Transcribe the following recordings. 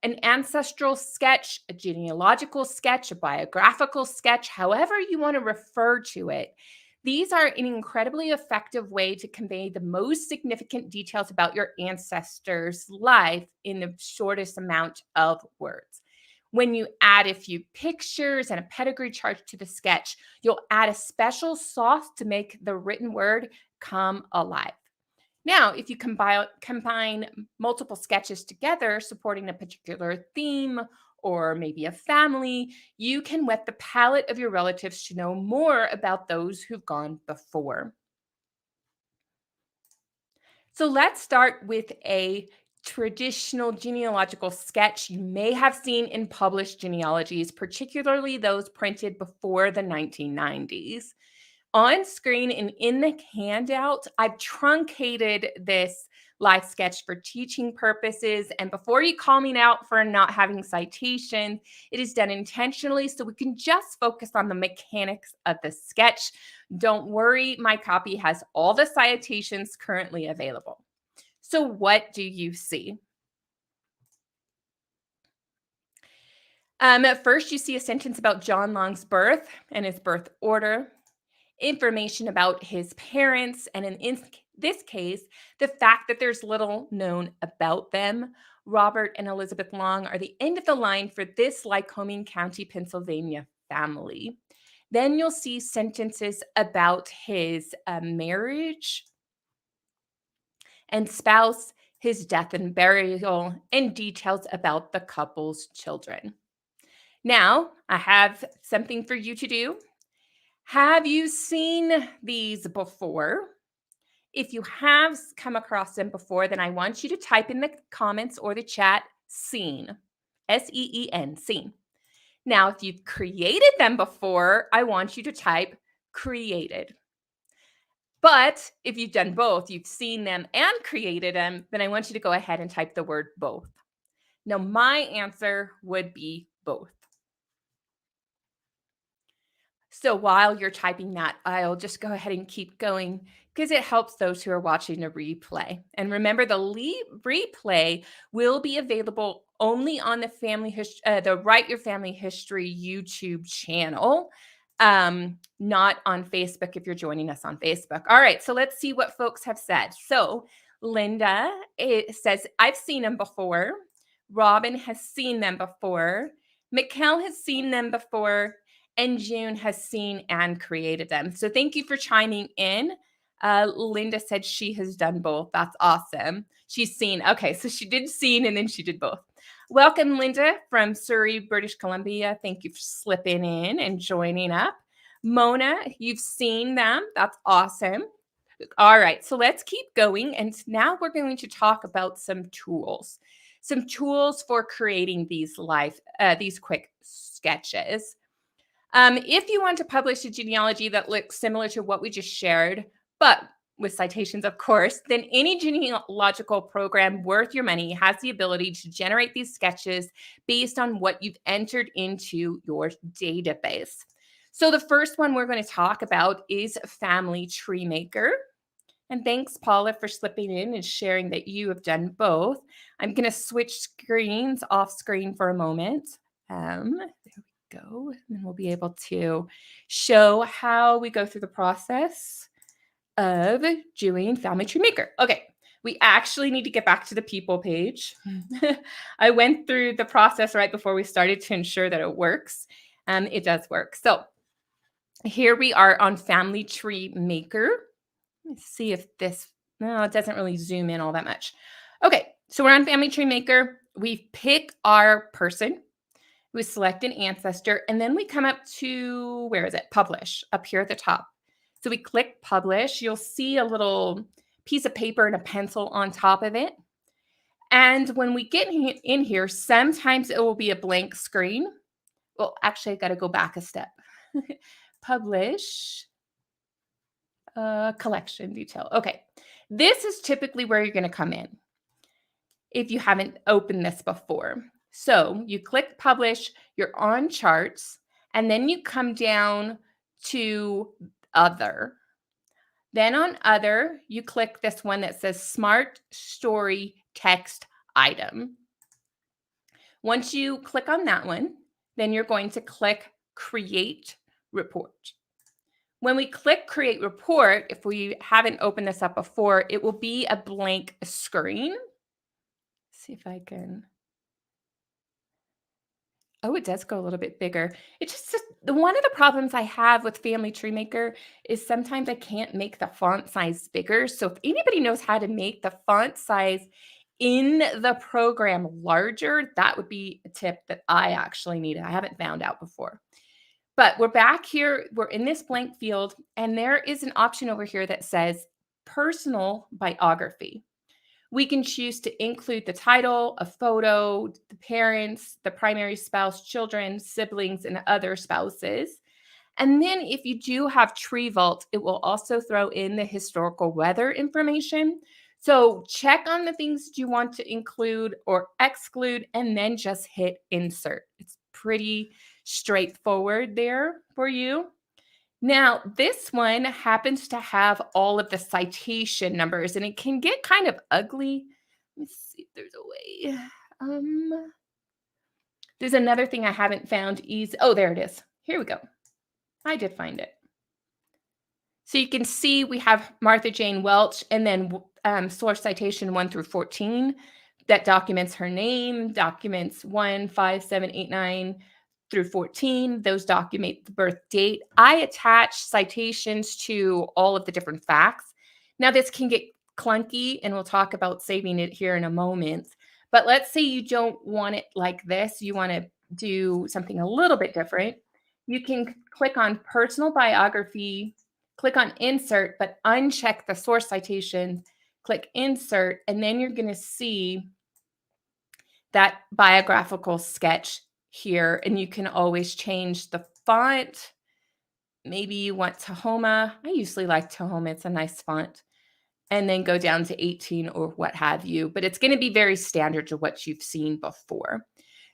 an ancestral sketch, a genealogical sketch, a biographical sketch, however you want to refer to it. These are an incredibly effective way to convey the most significant details about your ancestors' life in the shortest amount of words. When you add a few pictures and a pedigree chart to the sketch, you'll add a special sauce to make the written word come alive. Now, if you combine multiple sketches together supporting a particular theme or maybe a family, you can whet the palate of your relatives to know more about those who've gone before. So let's start with a traditional genealogical sketch you may have seen in published genealogies, particularly those printed before the 1990s. On screen and in the handout, I've truncated this live sketch for teaching purposes. And before you call me out for not having citations, it is done intentionally so we can just focus on the mechanics of the sketch. Don't worry, my copy has all the citations currently available. So what do you see? At first, you see a sentence about John Long's birth and his birth order, information about his parents, and in this case, the fact that there's little known about them. Robert and Elizabeth Long are the end of the line for this Lycoming County, Pennsylvania family. Then you'll see sentences about his marriage and spouse, his death and burial, and details about the couple's children. Now, I have something for you to do. Have you seen these before? If you have come across them before, then I want you to type in the comments or the chat, seen, S-E-E-N, seen. Now, if you've created them before, I want you to type created. But if you've done both, you've seen them and created them, then I want you to go ahead and type the word both. Now, my answer would be both. So while you're typing that, I'll just go ahead and keep going because it helps those who are watching the replay. And remember, the replay will be available only on the Write Your Family History YouTube channel, not on Facebook if you're joining us on Facebook. All right, so let's see what folks have said. So Linda says, I've seen them before. Robin has seen them before. Mikkel has seen them before. And June has seen and created them. So thank you for chiming in. Linda said she has done both. That's awesome. She's seen. Okay, so she did seen and then she did both. Welcome, Linda from Surrey, British Columbia. Thank you for slipping in and joining up. Mona, you've seen them. That's awesome. All right, so let's keep going. And now we're going to talk about some tools for creating these quick sketches. If you want to publish a genealogy that looks similar to what we just shared, but with citations, of course, then any genealogical program worth your money has the ability to generate these sketches based on what you've entered into your database. So the first one we're going to talk about is Family Tree Maker. And thanks, Paula, for slipping in and sharing that you have done both. I'm going to switch screens off screen for a moment. There we go, and we'll be able to show how we go through the process of doing Family Tree Maker. Okay, we actually need to get back to the people page. I went through the process right before we started to ensure that it works, and it does work. So here we are on Family Tree Maker. Let's see if this, no, it doesn't really zoom in all that much. Okay, so we're on Family Tree Maker. We pick our person. We select an ancestor, and then we come up to, where is it? Publish, up here at the top. So we click Publish. You'll see a little piece of paper and a pencil on top of it. And when we get in here, sometimes it will be a blank screen. Well, actually, I got to go back a step. Publish, collection detail. Okay, this is typically where you're going to come in if you haven't opened this before. So you click Publish, you're on Charts, and then you come down to Other. Then on Other, you click this one that says Smart Story Text Item. Once you click on that one, then you're going to click Create Report. When we click Create Report, if we haven't opened this up before, it will be a blank screen. See if I can. Oh, it does go a little bit bigger. It just one of the problems I have with Family Tree Maker is sometimes I can't make the font size bigger. So if anybody knows how to make the font size in the program larger, that would be a tip that I actually need. I haven't found out before. But we're back here. We're in this blank field, and there is an option over here that says personal biography. We can choose to include the title, a photo, the parents, the primary spouse, children, siblings, and other spouses. And then if you do have Tree Vault, it will also throw in the historical weather information. So check on the things that you want to include or exclude, and then just hit insert. It's pretty straightforward there for you. Now, this one happens to have all of the citation numbers, and it can get kind of ugly. Let me see if there's a way. There's another thing I haven't found easy. Oh, there it is. Here we go. I did find it. So you can see we have Martha Jane Welch and then source citation 1 through 14 that documents her name, documents 1, 5, 7, 8, 9 through 14. Those document the birth date. I attach citations to all of the different facts. Now, this can get clunky, and we'll talk about saving it here in a moment. But let's say you don't want it like this. You want to do something a little bit different. You can click on personal biography, click on insert, but uncheck the source citation, click insert, and then you're going to see that biographical sketch here, and you can always change the font. Maybe you want Tahoma. I usually like Tahoma. It's a nice font. And then go down to 18 or what have you, but it's going to be very standard to what you've seen before.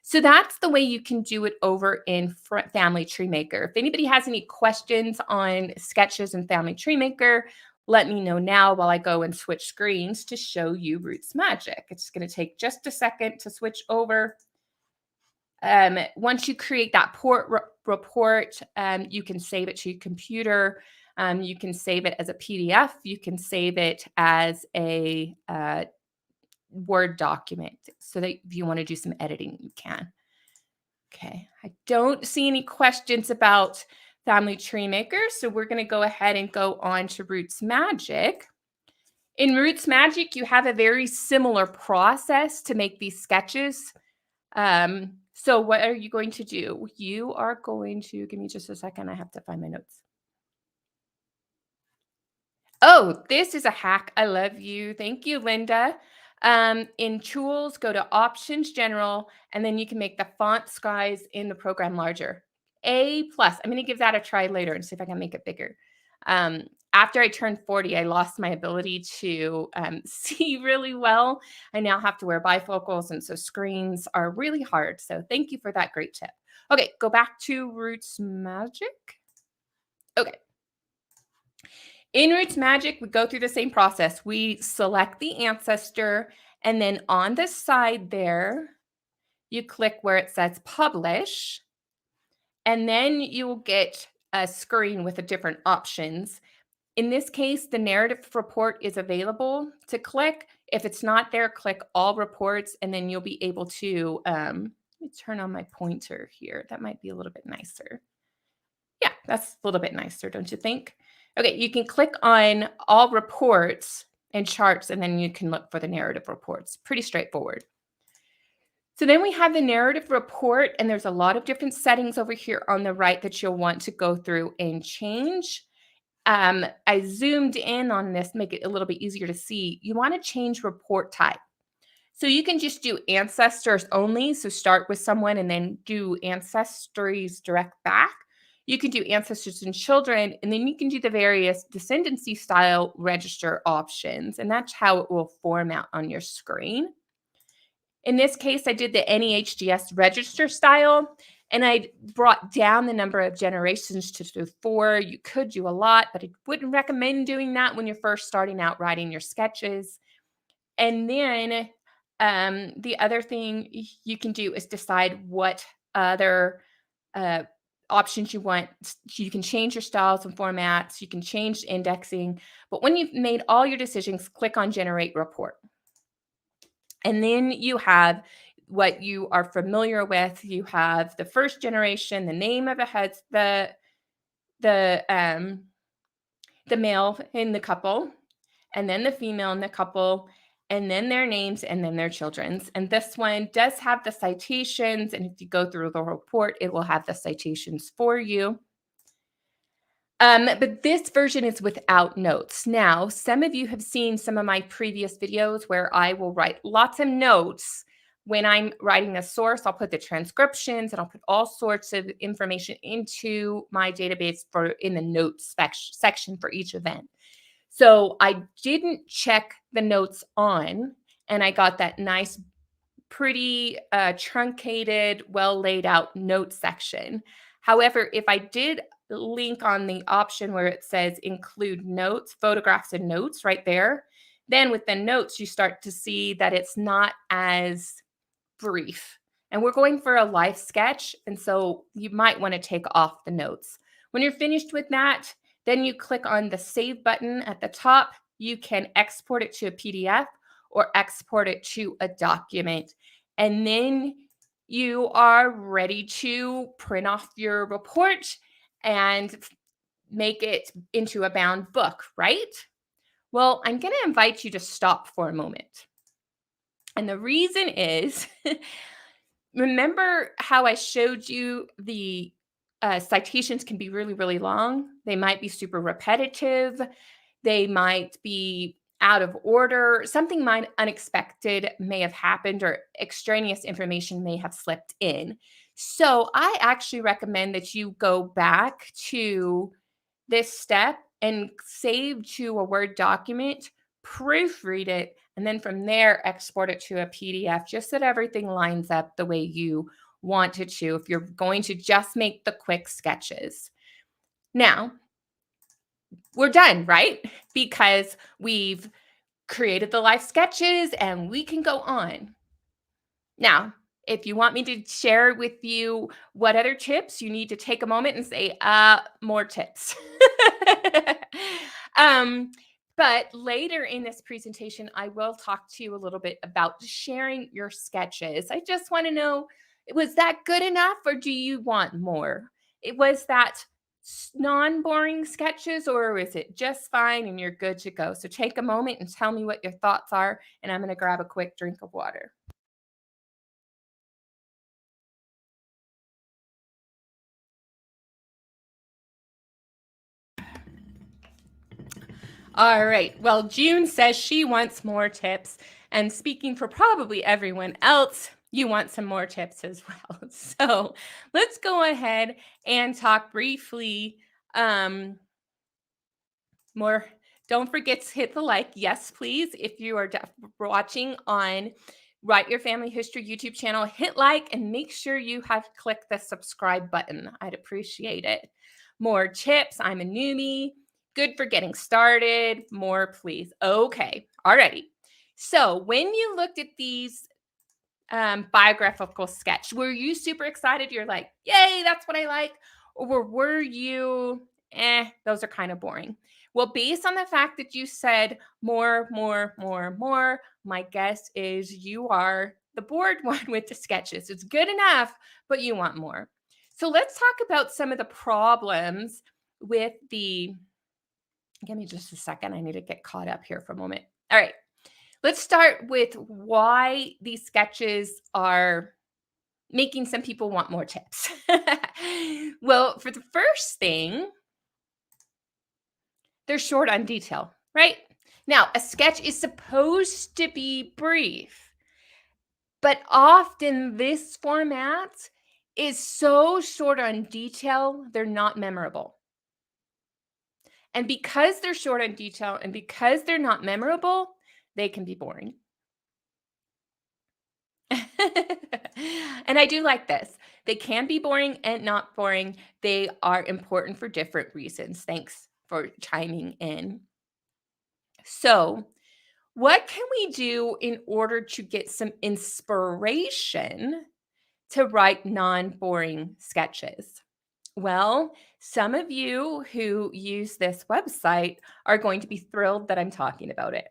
So that's the way you can do it over in Family Tree Maker. If anybody has any questions on sketches in Family Tree Maker, let me know now while I go and switch screens to show you RootsMagic. It's going to take just a second to switch over. Once you create that report, you can save it to your computer. You can save it as a PDF. You can save it as a Word document so that if you want to do some editing, you can. Okay, I don't see any questions about Family Tree Maker, so we're going to go ahead and go on to RootsMagic. In RootsMagic, you have a very similar process to make these sketches. So what are you going to do? You are going to, give me just a second, I have to find my notes. Oh, this is a hack. I love you. Thank you, Linda. In Tools, go to Options, General, and then you can make the font size in the program larger. A+. I'm going to give that a try later and see if I can make it bigger. After I turned 40, I lost my ability to see really well. I now have to wear bifocals, and so screens are really hard. So thank you for that great tip. Okay, go back to RootsMagic. Okay. In RootsMagic, we go through the same process. We select the ancestor, and then on the side there, you click where it says Publish, and then you will get a screen with the different options. In this case, the narrative report is available to click. If it's not there, click All Reports, and then you'll be able to, let me turn on my pointer here. That might be a little bit nicer. Yeah, that's a little bit nicer, don't you think? Okay, you can click on All Reports and Charts, and then you can look for the narrative reports. Pretty straightforward. So then we have the narrative report, and there's a lot of different settings over here on the right that you'll want to go through and change. I zoomed in on this, make it a little bit easier to see. You want to change report type. So you can just do ancestors only. So start with someone and then do ancestries direct back. You can do ancestors and children, and then you can do the various descendancy style register options. And that's how it will format on your screen. In this case, I did the NEHDS register style, and I brought down the number of generations to 4. You could do a lot, but I wouldn't recommend doing that when you're first starting out writing your sketches. And then The other thing you can do is decide what other uh, options you want. You can change your styles and formats. You can change indexing. But when you've made all your decisions, click on Generate Report. And then you have what you are familiar with. You have the first generation, the name of the um, the male in the couple, and then the female in the couple, and then their names, and then their children's. And this one does have the citations. And if you go through the report, it will have the citations for you. But this version is without notes. Now, some of you have seen some of my previous videos where I will write lots of notes. When I'm writing a source, I'll put the transcriptions and I'll put all sorts of information into my database for in the notes section for each event. So I didn't check the notes on, and I got that nice, pretty truncated, well laid out note section. However, if I did link on the option where it says include notes, photographs and notes right there, then with the notes, you start to see that it's not as brief. And we're going for a life sketch. And so you might want to take off the notes. When you're finished with that, then you click on the save button at the top. You can export it to a PDF or export it to a document. And then you are ready to print off your report and make it into a bound book, right? Well, I'm going to invite you to stop for a moment. And the reason is, remember how I showed you the citations can be really, really long? They might be super repetitive. They might be out of order. Something unexpected may have happened, or extraneous information may have slipped in. So I actually recommend that you go back to this step and save to a Word document, proofread it, and then from there, export it to a PDF just so that everything lines up the way you want it to if you're going to just make the quick sketches. Now, we're done, right? Because we've created the life sketches and we can go on. Now, if you want me to share with you what other tips, you need to take a moment and say, more tips. um, but later in this presentation, I will talk to you a little bit about sharing your sketches. I just want to know, was that good enough or do you want more? Was that non-boring sketches or is it just fine and you're good to go? So take a moment and tell me what your thoughts are, and I'm going to grab a quick drink of water. All right. Well, June says she wants more tips. And speaking for probably everyone else, you want some more tips as well. So let's go ahead and talk briefly more. Don't forget to hit the like. Yes, please. If you are watching on Write Your Family History YouTube channel, hit like and make sure you have clicked the subscribe button. I'd appreciate it. More tips. I'm a newbie. Good for getting started. More, please. Okay. Alrighty. So when you looked at these biographical sketch, were you super excited? You're like, yay, that's what I like. Or were you, those are kind of boring? Well, based on the fact that you said more, my guess is you are the bored one with the sketches. It's good enough, but you want more. So let's talk about some of the problems with the, give me just a second. I need to get caught up here for a moment. All right. Let's start with why these sketches are making some people want more tips. Well, for the first thing, they're short on detail, right? Now, a sketch is supposed to be brief, but often this format is so short on detail, they're not memorable. And because they're short on detail and because they're not memorable, they can be boring. And I do like this. They can be boring and not boring. They are important for different reasons. Thanks for chiming in. So, What can we do in order to get some inspiration to write non-boring sketches? Well, some of you who use this website are going to be thrilled that I'm talking about it.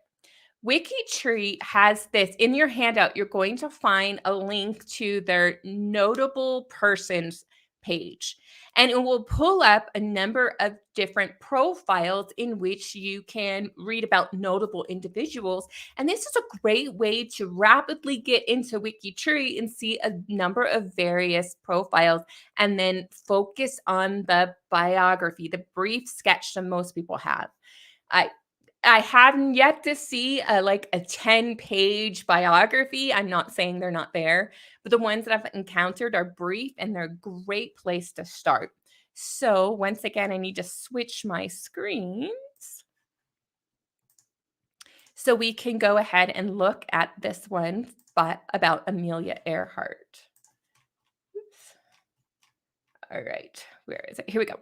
WikiTree has this in your handout. You're going to find a link to their notable persons page, and it will pull up a number of different profiles in which you can read about notable individuals. And this is a great way to rapidly get into WikiTree and see a number of various profiles and then focus on the biography, the brief sketch that most people have. I I haven't yet to see like a 10-page biography. I'm not saying they're not there, but the ones that I've encountered are brief and they're a great place to start. So once again, I need to switch my screens so we can go ahead and look at this one about Amelia Earhart. Oops. All right, where is it? Here we go.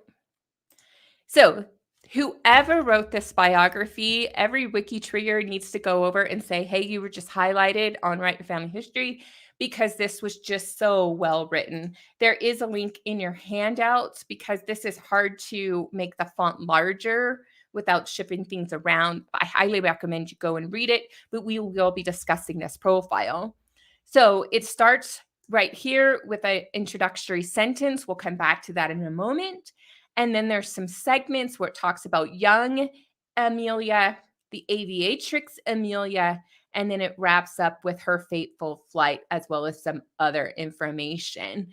So whoever wrote this biography, every WikiTreeer needs to go over and say, hey, you were just highlighted on Write Your Family History because this was just so well written. There is a link in your handouts because this is hard to make the font larger without shipping things around. I highly recommend you go and read it, but we will be discussing this profile. So it starts right here with an introductory sentence. We'll come back to that in a moment. And then there's some segments where it talks about young Amelia, the aviatrix Amelia, and then it wraps up with her fateful flight, as well as some other information.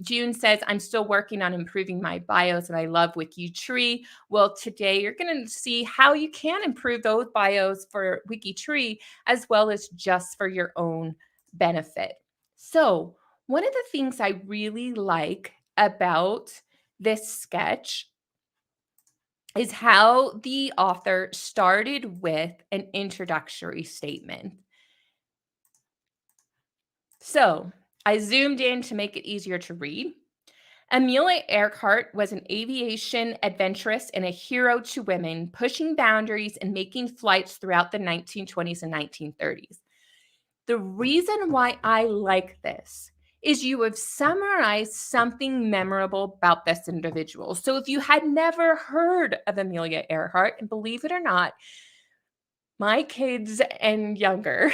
June says, I'm still working on improving my bios and I love WikiTree. Well, today you're going to see how you can improve those bios for WikiTree, as well as just for your own benefit. So, one of the things I really like about this sketch is how the author started with an introductory statement. So I zoomed in to make it easier to read. Amelia Earhart was an aviation adventuress and a hero to women, pushing boundaries and making flights throughout the 1920s and 1930s. The reason why I like this is you have summarized something memorable about this individual. So if you had never heard of Amelia Earhart, and believe it or not, my kids and younger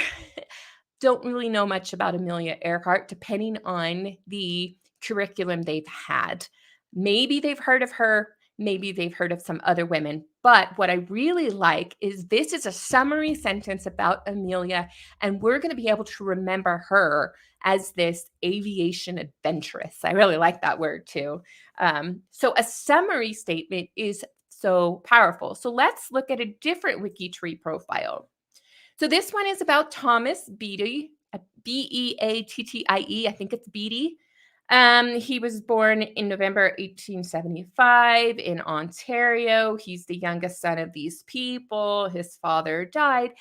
don't really know much about Amelia Earhart, depending on the curriculum they've had. Maybe they've heard of her, maybe they've heard of some other women. But what I really like is this is a summary sentence about Amelia, and we're going to be able to remember her as this aviation adventuress. I really like that word too. So a summary statement is so powerful. So let's look at a different WikiTree profile. So this one is about Thomas Beatty, Beattie. I think it's Beatty. He was born in November 1875 in Ontario. He's the youngest son of these people. His father died.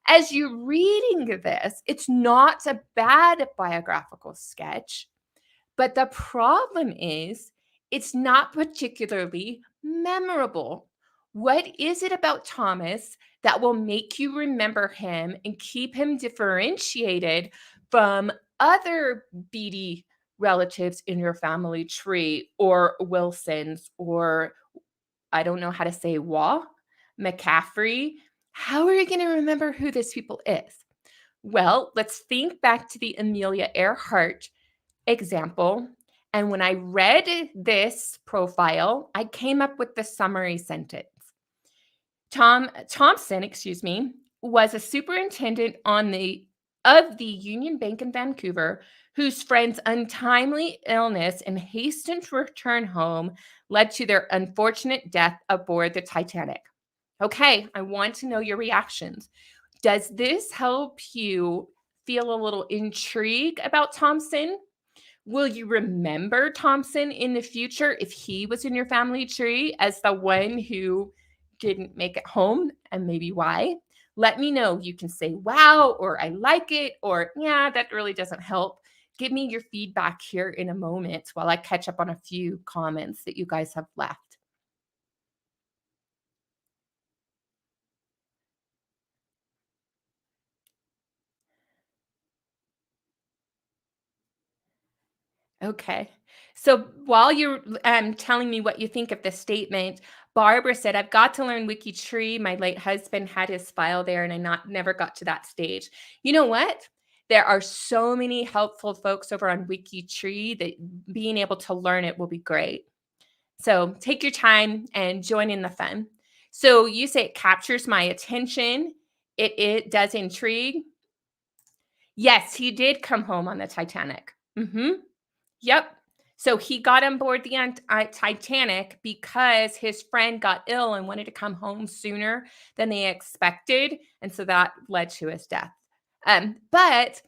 As you're reading this, it's not a bad biographical sketch, but the problem is it's not particularly memorable. What is it about Thomas that will make you remember him and keep him differentiated from other Beatty relatives in your family tree or Wilsons or I don't know how to say McCaffrey? How are you going to remember who this people is? Well, let's think back to the Amelia Earhart example. And when I read this profile, I came up with the summary sentence. Thompson, was a superintendent of the Union Bank in Vancouver, whose friend's untimely illness and hastened return home led to their unfortunate death aboard the Titanic. Okay, I want to know your reactions. Does this help you feel a little intrigue about Thompson? Will you remember Thompson in the future if he was in your family tree as the one who didn't make it home and maybe why? Let me know. You can say, wow, or I like it, or yeah, that really doesn't help. Give me your feedback here in a moment while I catch up on a few comments that you guys have left. Okay. So while you're telling me what you think of this statement, Barbara said, I've got to learn WikiTree. My late husband had his file there and I never got to that stage. You know what? There are so many helpful folks over on WikiTree that being able to learn it will be great. So take your time and join in the fun. So you say it captures my attention. It does intrigue. Yes, he did come home on the Titanic. Yep. So he got on board the Titanic because his friend got ill and wanted to come home sooner than they expected, and so that led to his death. But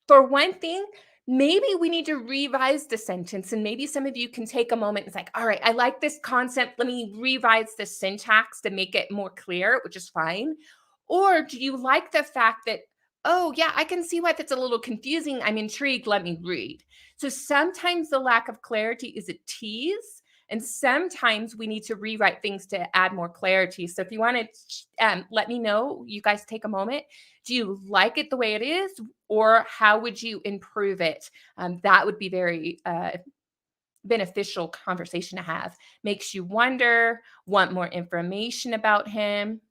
for one thing, maybe we need to revise the sentence, and maybe some of you can take a moment and it's like, all right, I like this concept. Let me revise the syntax to make it more clear, which is fine. Or do you like the fact that, oh, yeah, I can see why that's a little confusing. I'm intrigued. Let me read. So sometimes the lack of clarity is a tease. And sometimes we need to rewrite things to add more clarity. So if you want to let me know, you guys take a moment. Do you like it the way it is? Or how would you improve it? That would be very beneficial conversation to have. Makes you wonder, want more information about him.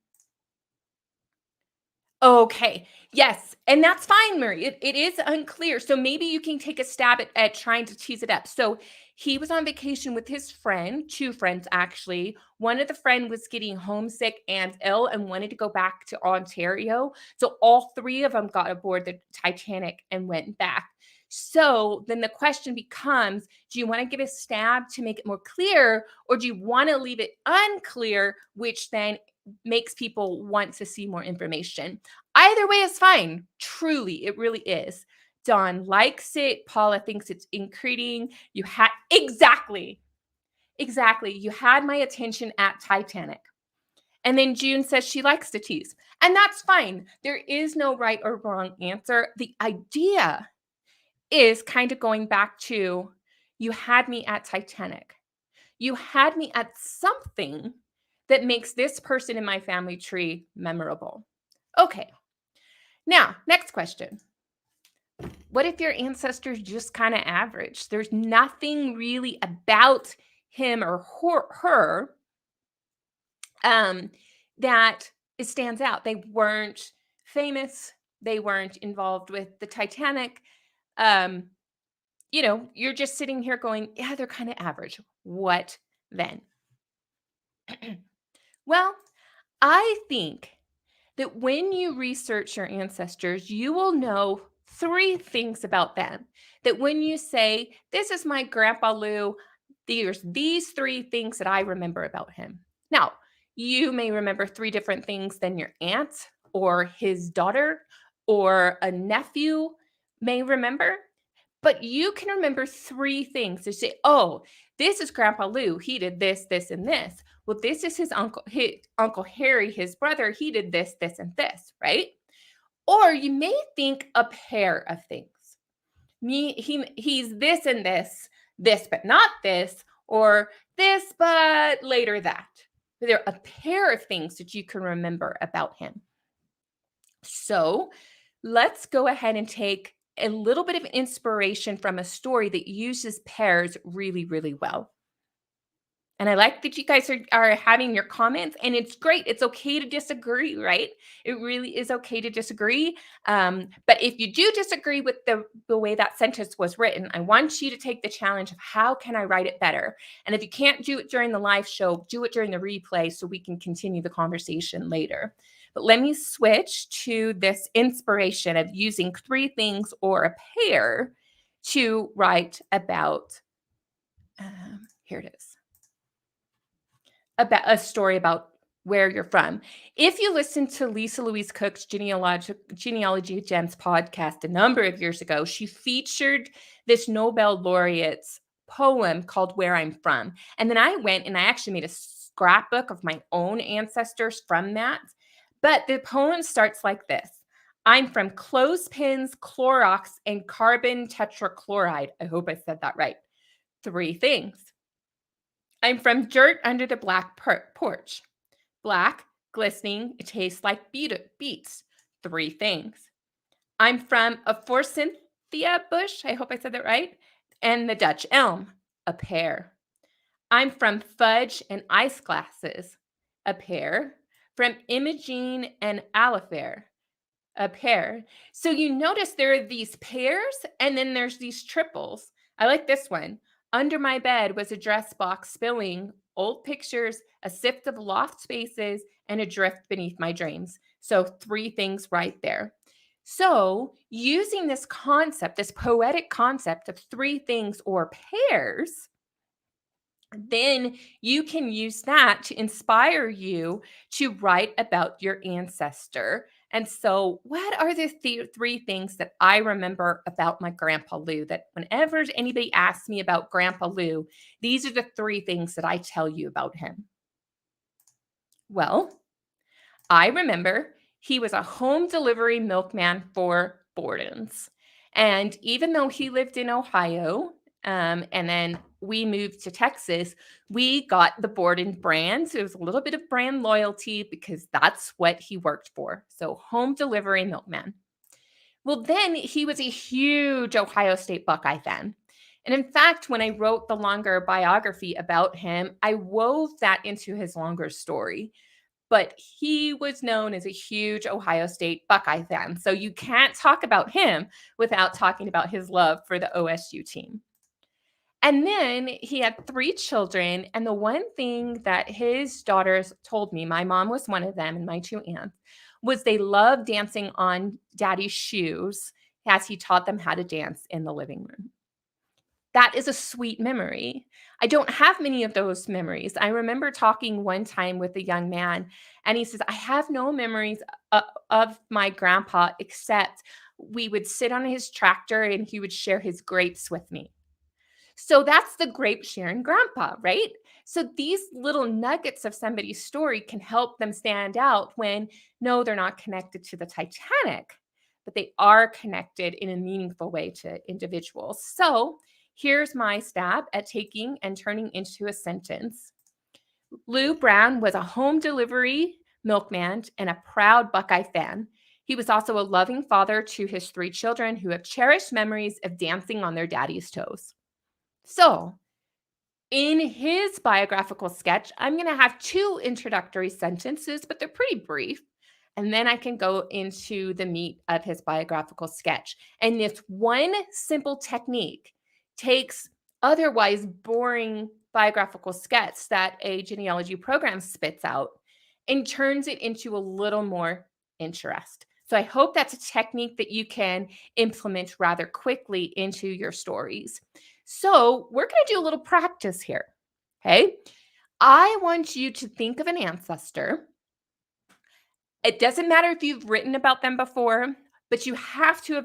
Okay. Yes. And that's fine, Murray. It is unclear. So maybe you can take a stab at trying to tease it up. So he was on vacation with his friend, two friends actually. One of the friend was getting homesick and ill and wanted to go back to Ontario. So all three of them got aboard the Titanic and went back. So then the question becomes, do you want to give a stab to make it more clear, or do you want to leave it unclear, which then makes people want to see more information? Either way is fine. Truly, it really is. Dawn likes it. Paula thinks it's intriguing. You had exactly. You had my attention at Titanic. And then June says she likes to tease. And that's fine. There is no right or wrong answer. The idea is kind of going back to, you had me at Titanic. You had me at something that makes this person in my family tree memorable. Okay. Now, next question. What if your ancestors just kind of average? There's nothing really about him or her that it stands out. They weren't famous. They weren't involved with the Titanic. Um, you're just sitting here going, yeah, they're kind of average. What then? Well, I think that when you research your ancestors, you will know three things about them. That when you say, this is my Grandpa Lou, there's these three things that I remember about him. Now, you may remember three different things than your aunt or his daughter or a nephew may remember, but you can remember three things to say, oh, this is Grandpa Lou. He did this, this, and this. Well, this is his Uncle Harry, his brother. He did this, this, and this, right? Or you may think a pair of things. He's this and this but not this, or this but later that. There are a pair of things that you can remember about him. So let's go ahead and take a little bit of inspiration from a story that uses pairs really, really well. And I like that you guys are having your comments, and it's great. It's okay to disagree, right? It really is okay to disagree. But if you do disagree with the way that sentence was written, I want you to take the challenge of how can I write it better? And if you can't do it during the live show, do it during the replay so we can continue the conversation later. But let me switch to this inspiration of using three things or a pair to write about. Here it is. About a story about where you're from. If you listen to Lisa Louise Cook's Genealogy Gems podcast a number of years ago, she featured this Nobel laureate's poem called Where I'm From. And then I went and I actually made a scrapbook of my own ancestors from that. But the poem starts like this. I'm from clothespins, Clorox, and carbon tetrachloride. I hope I said that right. Three things. I'm from dirt under the black porch. Black, glistening, it tastes like beets. Three things. I'm from a forsythia bush. I hope I said that right. and the Dutch elm, a pear. I'm from fudge and ice glasses, a pear. From Imogene and Alifair, a pair. So you notice there are these pairs and then there's these triples. I like this one. Under my bed was a dress box spilling old pictures, a sift of loft spaces, and a drift beneath my dreams. So three things right there. So using this concept, this poetic concept of three things or pairs, then you can use that to inspire you to write about your ancestor. And so, what are the three things that I remember about my Grandpa Lou? That whenever anybody asks me about Grandpa Lou, these are the three things that I tell you about him. Well, I remember he was a home delivery milkman for Borden's. And even though he lived in Ohio, and then we moved to Texas, we got the Borden brand. So it was a little bit of brand loyalty because that's what he worked for. So home delivery milkman. Well, then he was a huge Ohio State Buckeye fan. And in fact, when I wrote the longer biography about him, I wove that into his longer story, but he was known as a huge Ohio State Buckeye fan. So you can't talk about him without talking about his love for the OSU team. And then he had three children. And the one thing that his daughters told me, my mom was one of them, and my two aunts, was they loved dancing on daddy's shoes as he taught them how to dance in the living room. That is a sweet memory. I don't have many of those memories. I remember talking one time with a young man, and he says, I have no memories of my grandpa except we would sit on his tractor and he would share his grapes with me. So that's the grape sharing grandpa, right? So these little nuggets of somebody's story can help them stand out when, no, they're not connected to the Titanic, but they are connected in a meaningful way to individuals. So here's my stab at taking and turning into a sentence. Lou Brown was a home delivery milkman and a proud Buckeye fan. He was also a loving father to his three children who have cherished memories of dancing on their daddy's toes. So, in his biographical sketch, I'm going to have two introductory sentences, but they're pretty brief. And then I can go into the meat of his biographical sketch. And this one simple technique takes otherwise boring biographical sketch that a genealogy program spits out and turns it into a little more interest. So I hope that's a technique that you can implement rather quickly into your stories. So we're going to do a little practice here. Okay. I want you to think of an ancestor. It doesn't matter if you've written about them before, but you have to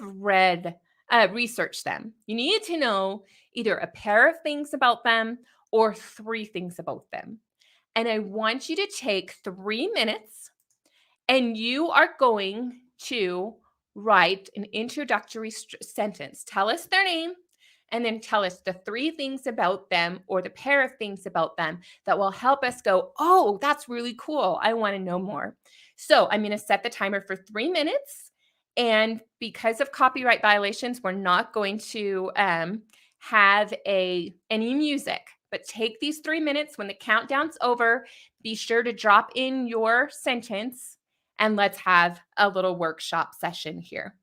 have researched them. You need to know either a pair of things about them or three things about them. And I want you to take 3 minutes and you are going to write an introductory sentence. Tell us their name and then tell us the three things about them or the pair of things about them that will help us go, oh, that's really cool. I want to know more. So I'm going to set the timer for 3 minutes. And because of copyright violations, we're not going to have any music. But take these 3 minutes. When the countdown's over, be sure to drop in your sentence and let's have a little workshop session here.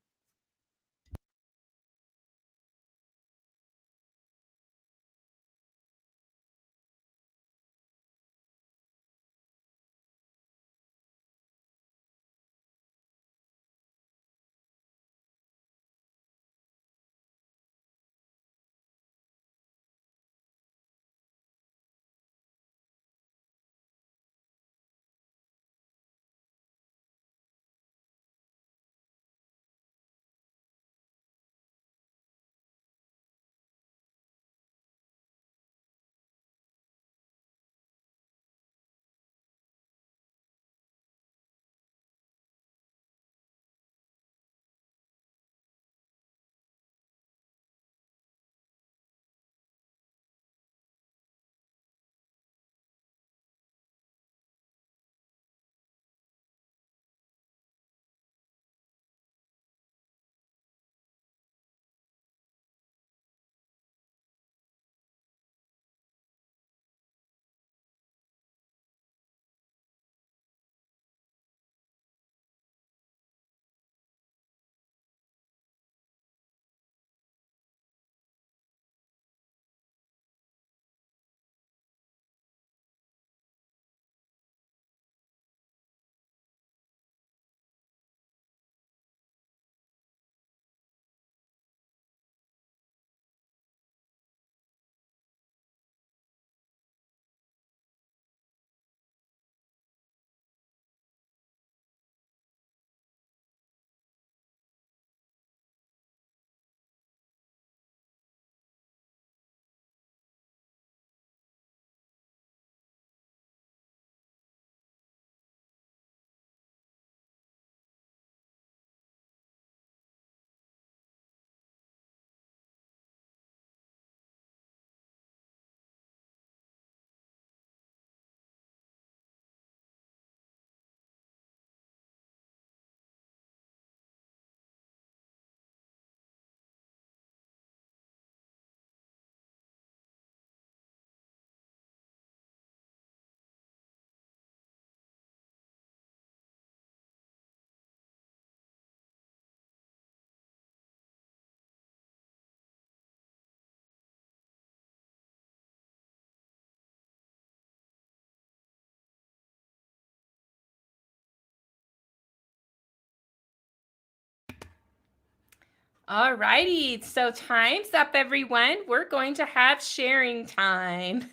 All righty. So time's up, everyone. We're going to have sharing time.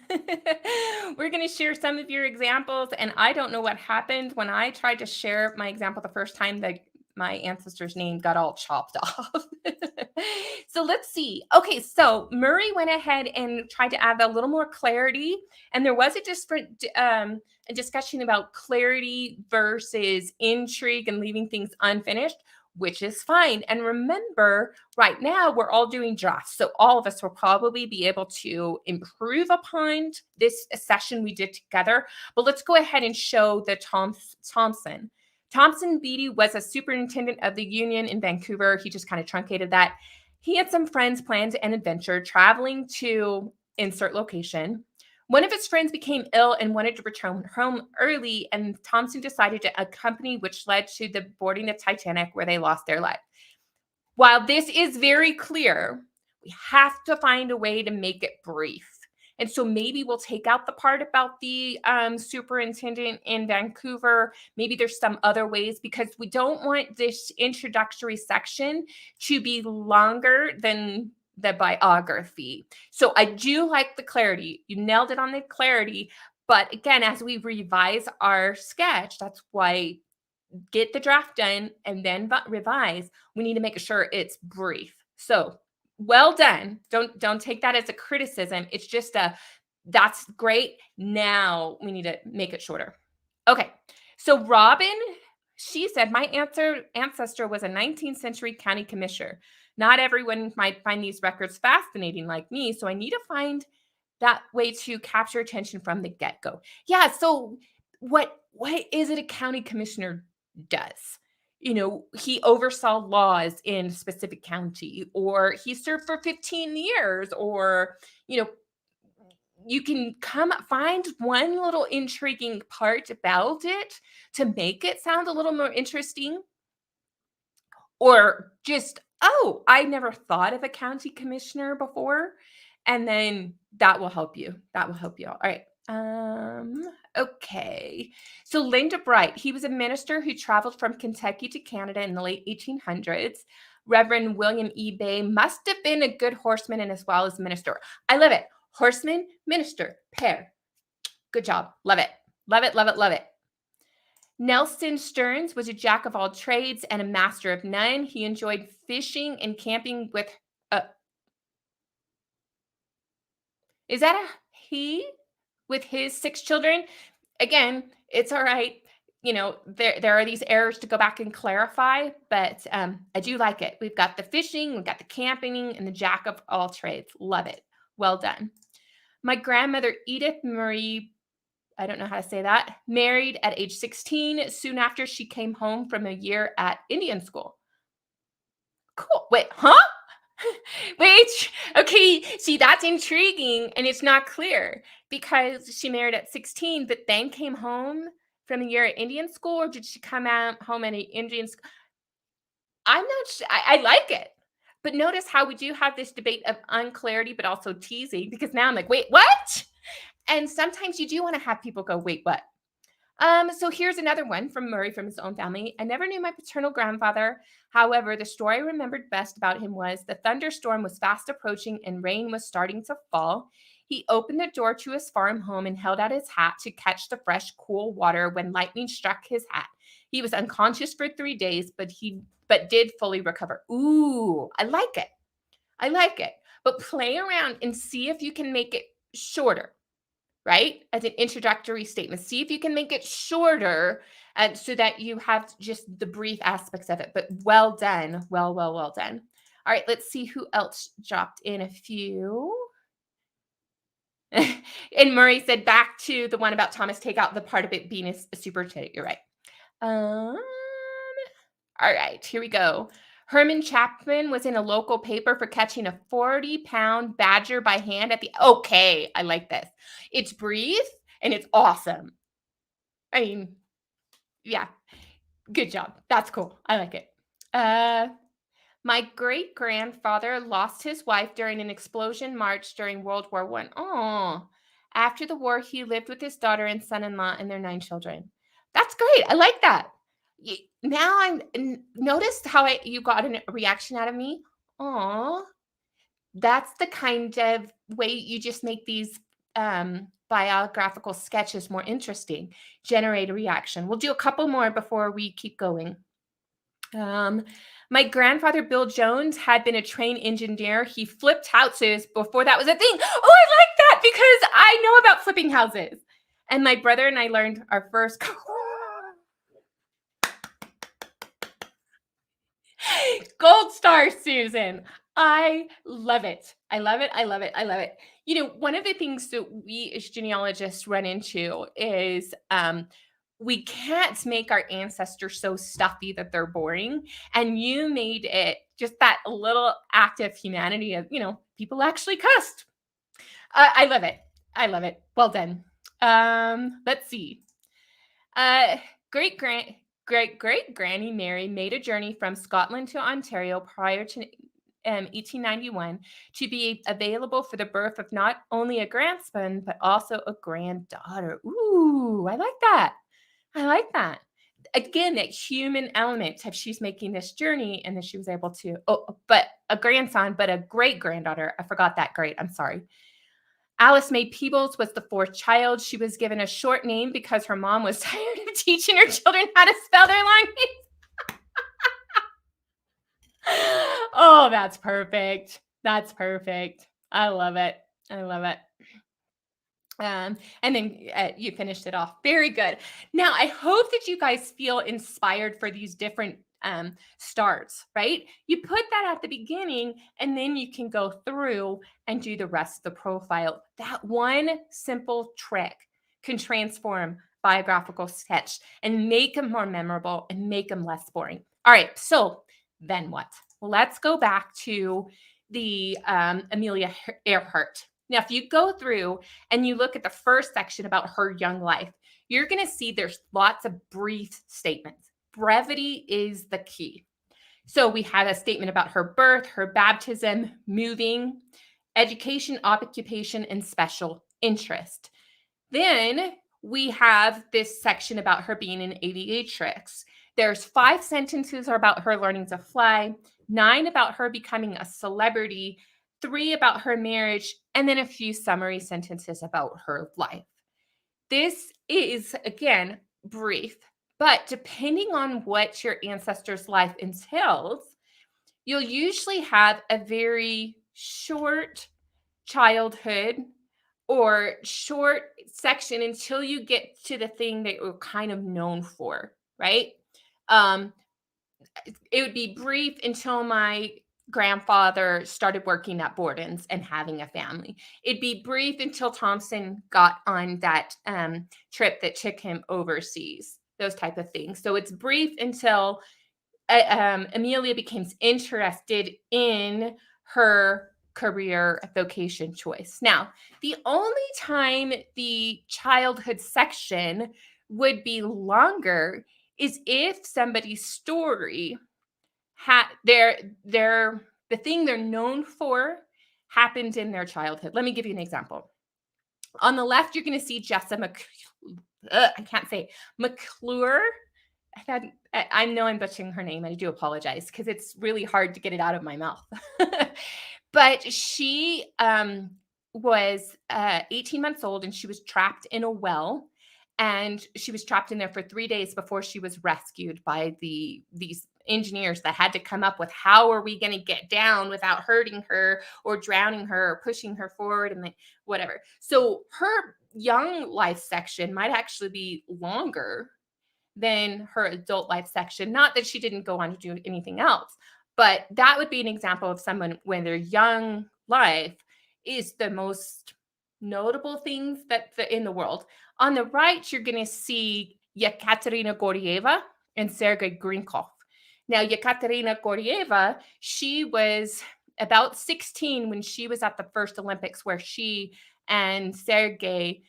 We're going to share some of your examples. And I don't know what happened when I tried to share my example the first time that my ancestor's name got all chopped off. So let's see. Okay, so Murray went ahead and tried to add a little more clarity. And there was a different a discussion about clarity versus intrigue and leaving things unfinished, which is fine. And remember, right now we're all doing drafts. So all of us will probably be able to improve upon this session we did together. But let's go ahead and show the Thompson. Thompson Beatty was a superintendent of the Union in Vancouver. He just kind of truncated that. He had some friends planned an adventure traveling to insert location. One of his friends became ill and wanted to return home early, and Thompson decided to accompany, which led to the boarding the Titanic, where they lost their life. While this is very clear, we have to find a way to make it brief. And so maybe we'll take out the part about the superintendent in Vancouver. Maybe there's some other ways, because we don't want this introductory section to be longer than the biography. So I do like the clarity. You nailed it on the clarity. But again, as we revise our sketch, that's why get the draft done and then revise. We need to make sure it's brief. So well done. Don't take that as a criticism. It's just a that's great. Now we need to make it shorter. Okay. So Robin, she said, my ancestor was a 19th century county commissioner. Not everyone might find these records fascinating like me, so I need to find that way to capture attention from the get-go. Yeah, so what is it a county commissioner does? You know, he oversaw laws in a specific county, or he served for 15 years, or, you know, you can find one little intriguing part about it to make it sound a little more interesting, or just, oh, I never thought of a county commissioner before. And then that will help you. That will help you. All right. Okay. So Linda Bright, he was a minister who traveled from Kentucky to Canada in the late 1800s. Reverend William E. Bay must have been a good horseman and as well as minister. I love it. Horseman, minister, pair. Good job. Love it. Love it. Love it. Love it. Nelson Stearns was a jack of all trades and a master of none. He enjoyed fishing and camping with is that a he with his 6 children? Again, it's all right. You know, there are these errors to go back and clarify, but I do like it. We've got the fishing, we've got the camping, and the jack of all trades. Love it. Well done. My grandmother, Edith Marie, I don't know how to say that, married at age 16. Soon after, she came home from a year at Indian school. Cool. Wait, huh? Wait, okay. See, that's intriguing and it's not clear because she married at 16, but then came home from a year at Indian school, or did she come out home at an Indian school? I'm not sure. I like it. But notice how we do have this debate of unclarity, but also teasing, because now I'm like, wait, what? And sometimes you do want to have people go, wait, what? So here's another one from Murray from his own family. I never knew my paternal grandfather. However, the story I remembered best about him was the thunderstorm was fast approaching and rain was starting to fall. He opened the door to his farm home and held out his hat to catch the fresh, cool water when lightning struck his hat. He was unconscious for 3 days, but did fully recover. Ooh, I like it. I like it. But play around and see if you can make it shorter, right? As an introductory statement. See if you can make it shorter so that you have just the brief aspects of it. But well done. Well done. All right, let's see who else dropped in a few. And Murray said back to the one about Thomas, take out the part of it being a superintendent. You're right. All right, here we go. Herman Chapman was in a local paper for catching a 40-pound badger by hand at the... Okay, I like this. It's brief and it's awesome. I mean, yeah, good job. That's cool. I like it. My great-grandfather lost his wife during an explosion march during World War I. Oh, after the war, he lived with his daughter and son-in-law and their 9 children. That's great. I like that. Now notice how you got a reaction out of me. Aw. That's the kind of way you just make these biographical sketches more interesting, generate a reaction. We'll do a couple more before we keep going. Um, my grandfather, Bill Jones, had been a train engineer. He flipped houses before that was a thing. Oh, I like that because I know about flipping houses. And my brother and I learned our first gold star, Susan. I love it. I love it. I love it. I love it. You know, one of the things that we as genealogists run into is we can't make our ancestors so stuffy that they're boring. And you made it just that little act of humanity of, people actually cussed. I love it. I love it. Well done. Let's see. Uh, great grand great great granny Mary made a journey from Scotland to Ontario prior to 1891 to be available for the birth of not only a grandson but also a granddaughter. Ooh, I like that. I like that. Again, that human element of she's making this journey and then she was able to, but a grandson, but a great granddaughter. I forgot that great. I'm sorry. Alice May Peebles was the fourth child. She was given a short name because her mom was tired of teaching her children how to spell their long names. Oh, that's perfect. That's perfect. I love it. I love it. And then you finished it off. Very good. Now, I hope that you guys feel inspired for these different starts, right? You put that at the beginning, and then you can go through and do the rest of the profile. That one simple trick can transform biographical sketch and make them more memorable and make them less boring. All right, so then what? Well, let's go back to the Amelia Earhart. Now, if you go through and you look at the first section about her young life, you're going to see there's lots of brief statements. Brevity is the key. So we have a statement about her birth, her baptism, moving, education, occupation, and special interest. Then we have this section about her being an aviatrix. There's 5 sentences about her learning to fly, 9 about her becoming a celebrity, 3 about her marriage, and then a few summary sentences about her life. This is, again, brief, but depending on what your ancestor's life entails, you'll usually have a very short childhood or short section until you get to the thing that you're kind of known for, right? Um, it would be brief until my grandfather started working at Borden's and having a family. It'd be brief until Thompson got on that trip that took him overseas, those type of things. So it's brief until Amelia becomes interested in her career vocation choice. Now, the only time the childhood section would be longer is if somebody's story had the thing they're known for happened in their childhood. Let me give you an example. On the left, you're going to see Jessa I can't say McClure. I know I'm butchering her name. I do apologize because it's really hard to get it out of my mouth. But she was 18 months old and she was trapped in a well. And she was trapped in there for 3 days before she was rescued by these engineers that had to come up with how are we going to get down without hurting her or drowning her or pushing her forward and whatever. So her young life section might actually be longer than her adult life section. Not that she didn't go on to do anything else, but that would be an example of someone when their young life is the most notable things in the world. On the right, you're going to see Yekaterina Gordieva and Sergei Grinkov. Now, Yekaterina Gordieva, she was about 16 when she was at the first Olympics where she and Sergei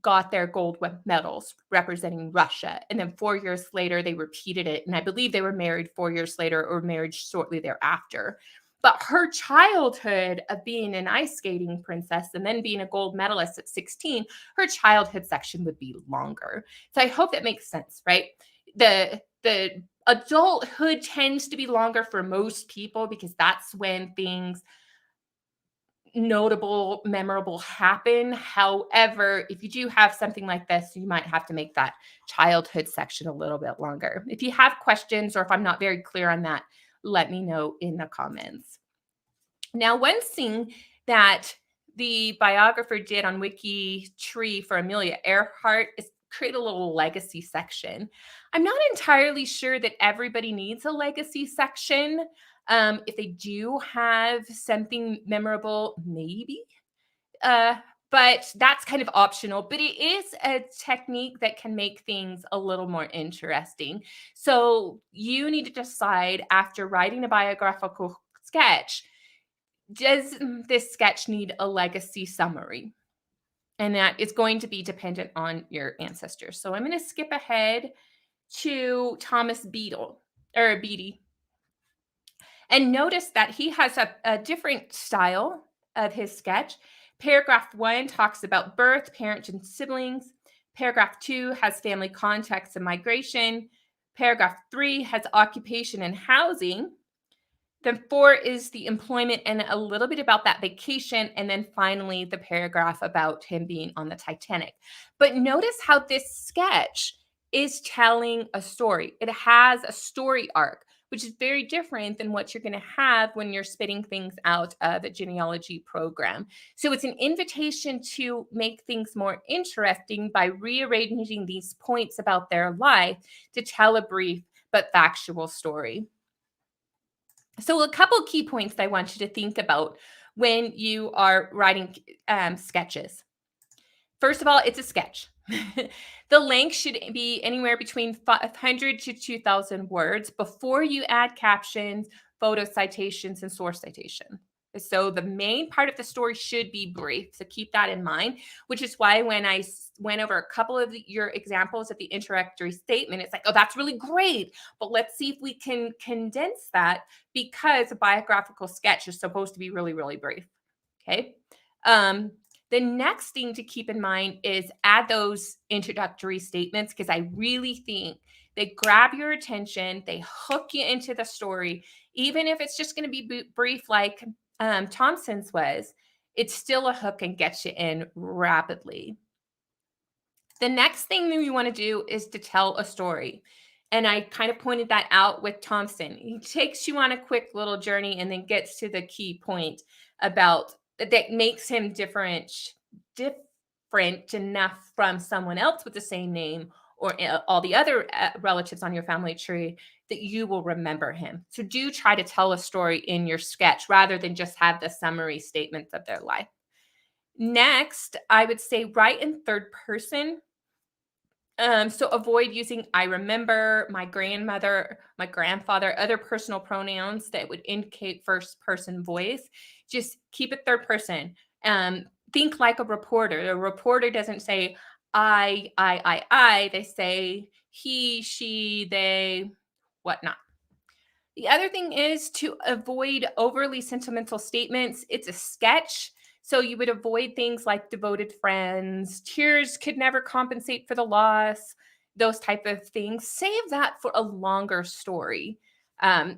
got their gold medals representing Russia. And then 4 years later, they repeated it. And I believe they were married 4 years later or married shortly thereafter. But her childhood of being an ice skating princess and then being a gold medalist at 16, her childhood section would be longer. So I hope that makes sense, right? The Adulthood tends to be longer for most people because that's when things notable, memorable happen. However, if you do have something like this, you might have to make that childhood section a little bit longer. If you have questions or if I'm not very clear on that, let me know in the comments. Now, one thing that the biographer did on WikiTree for Amelia Earhart is create a little legacy section. I'm not entirely sure that everybody needs a legacy section. If they do have something memorable, maybe. Uh, but that's kind of optional. But it is a technique that can make things a little more interesting. So you need to decide after writing a biographical sketch, does this sketch need a legacy summary? And that is going to be dependent on your ancestors. So I'm going to skip ahead to Thomas Beatty. And notice that he has a different style of his sketch. Paragraph 1 talks about birth, parents, and siblings. Paragraph 2 has family context and migration. Paragraph 3 has occupation and housing. Then 4 is the employment and a little bit about that vacation. And then finally, the paragraph about him being on the Titanic. But notice how this sketch is telling a story. It has a story arc, which is very different than what you're going to have when you're spitting things out of a genealogy program. So it's an invitation to make things more interesting by rearranging these points about their life to tell a brief but factual story. So a couple key points that I want you to think about when you are writing sketches. First of all, it's a sketch. The length should be anywhere between 500 to 2,000 words before you add captions, photo citations, and source citation. So the main part of the story should be brief. So keep that in mind, which is why when I went over a couple of your examples at the introductory statement, it's like, oh, that's really great. But let's see if we can condense that because a biographical sketch is supposed to be really, really brief. Okay. The next thing to keep in mind is add those introductory statements because I really think they grab your attention, they hook you into the story, even if it's just going to be brief like Thompson's was, it's still a hook and gets you in rapidly. The next thing that you want to do is to tell a story. And I kind of pointed that out with Thompson. He takes you on a quick little journey and then gets to the key point about that makes him different enough from someone else with the same name or all the other relatives on your family tree that you will remember him. So do try to tell a story in your sketch rather than just have the summary statements of their life. Next, I would say write in third person. So avoid using I remember, my grandmother, my grandfather, other personal pronouns that would indicate first person voice. Just keep it third person. Think like a reporter. A reporter doesn't say I. They say he, she, they, whatnot. The other thing is to avoid overly sentimental statements. It's a sketch. So you would avoid things like devoted friends, tears could never compensate for the loss, those type of things. Save that for a longer story.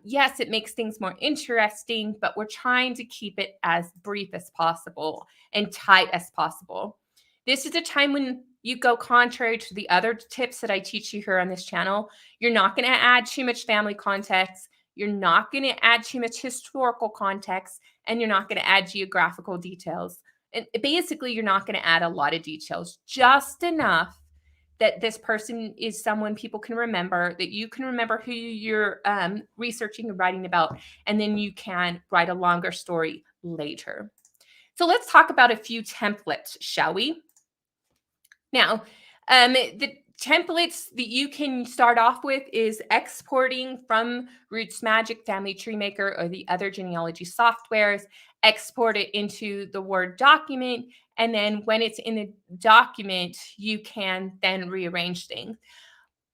Yes, it makes things more interesting, but we're trying to keep it as brief as possible and tight as possible. This is a time when you go contrary to the other tips that I teach you here on this channel. You're not going to add too much family context. You're not going to add too much historical context, and you're not going to add geographical details. And basically, you're not going to add a lot of details, just enough that this person is someone people can remember, that you can remember who you're researching and writing about, and then you can write a longer story later. So let's talk about a few templates, shall we? Now, the templates that you can start off with is exporting from RootsMagic, Family Tree Maker, or the other genealogy softwares. Export it into the Word document, and then when it's in the document, you can then rearrange things.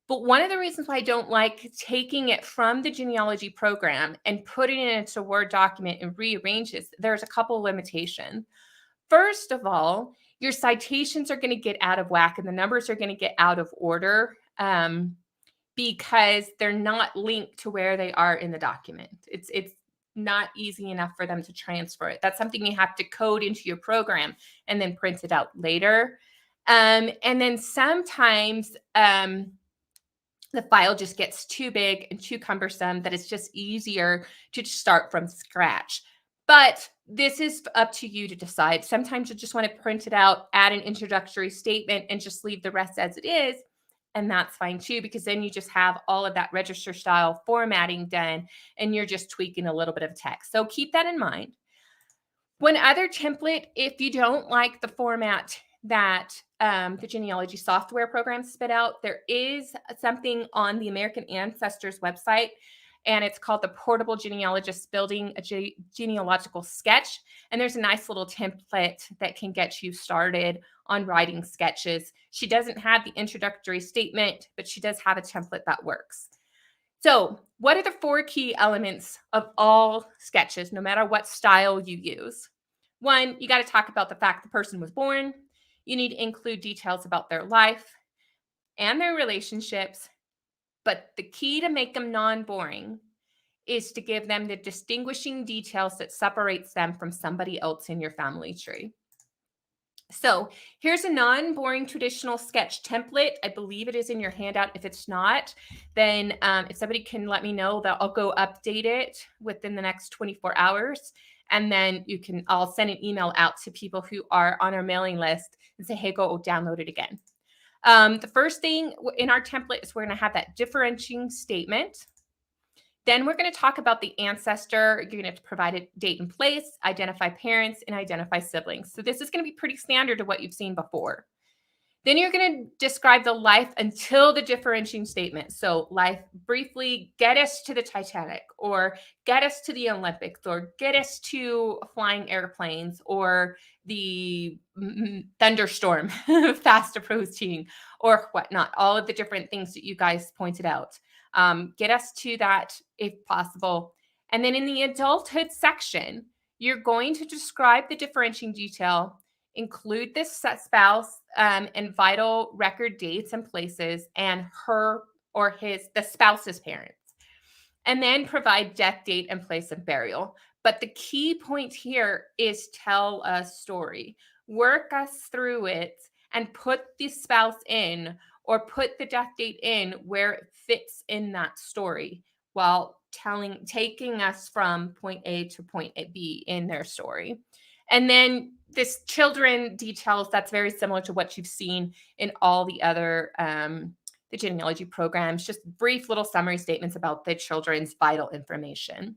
But one of the reasons why I don't like taking it from the genealogy program and putting it into a Word document and rearrange it, there's a couple of limitations. First of all, your citations are going to get out of whack and the numbers are going to get out of order because they're not linked to where they are in the document. It's not easy enough for them to transfer it. That's something you have to code into your program and then print it out later. And then sometimes the file just gets too big and too cumbersome that it's just easier to just start from scratch. But this is up to you to decide. Sometimes you just want to print it out, add an introductory statement, and just leave the rest as it is. And that's fine too, because then you just have all of that register style formatting done and you're just tweaking a little bit of text. So keep that in mind. One other template, if you don't like the format that the genealogy software program spit out, there is something on the American Ancestors website, and it's called the Portable Genealogist Building a Genealogical Sketch. And there's a nice little template that can get you started on writing sketches. She doesn't have the introductory statement, but she does have a template that works. So, what are the 4 key elements of all sketches, no matter what style you use? 1, you got to talk about the fact the person was born. You need to include details about their life and their relationships. But the key to make them non-boring is to give them the distinguishing details that separates them from somebody else in your family tree. So here's a non-boring traditional sketch template. I believe it is in your handout. If it's not, then if somebody can let me know, that I'll go update it within the next 24 hours. And then I'll send an email out to people who are on our mailing list and say, hey, go download it again. The first thing in our template is we're going to have that differentiating statement. Then we're going to talk about the ancestor. You're going to provide a date and place, identify parents, and identify siblings. So this is going to be pretty standard to what you've seen before. Then you're going to describe the life until the differentiating statement. So life briefly, get us to the Titanic, or get us to the Olympics, or get us to flying airplanes, or the thunderstorm fast approaching, or whatnot. All of the different things that you guys pointed out. Get us to that if possible. And then in the adulthood section, you're going to describe the differentiating detail, include this spouse and vital record dates and places, and her or the spouse's parents. And then provide death date and place of burial. But the key point here is tell a story. Work us through it and put the spouse in, or put the death date in where it fits in that story, while taking us from point A to point B in their story. And then this children details, that's very similar to what you've seen in all the other the genealogy programs, just brief little summary statements about the children's vital information.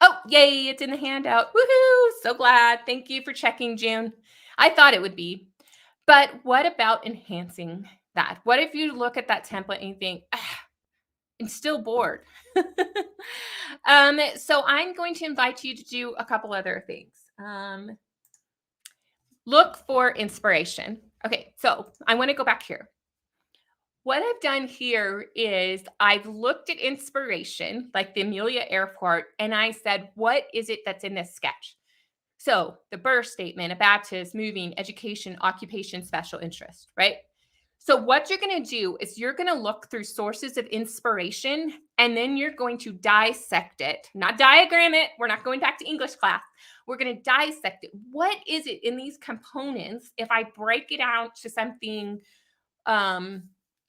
Oh, yay, it's in the handout. Woohoo, so glad. Thank you for checking, June. I thought it would be. But what about enhancing that? What if you look at that template and you think, I'm still bored? So I'm going to invite you to do a couple other things. Look for inspiration. Okay, so I want to go back here. What I've done here is I've looked at inspiration, like the Amelia Earhart, and I said, what is it that's in this sketch? So the birth statement, a baptism, moving, education, occupation, special interest, right? So what you're going to do is you're going to look through sources of inspiration, and then you're going to dissect it, not diagram it. We're not going back to English class. We're going to dissect it. What is it in these components? If I break it out to something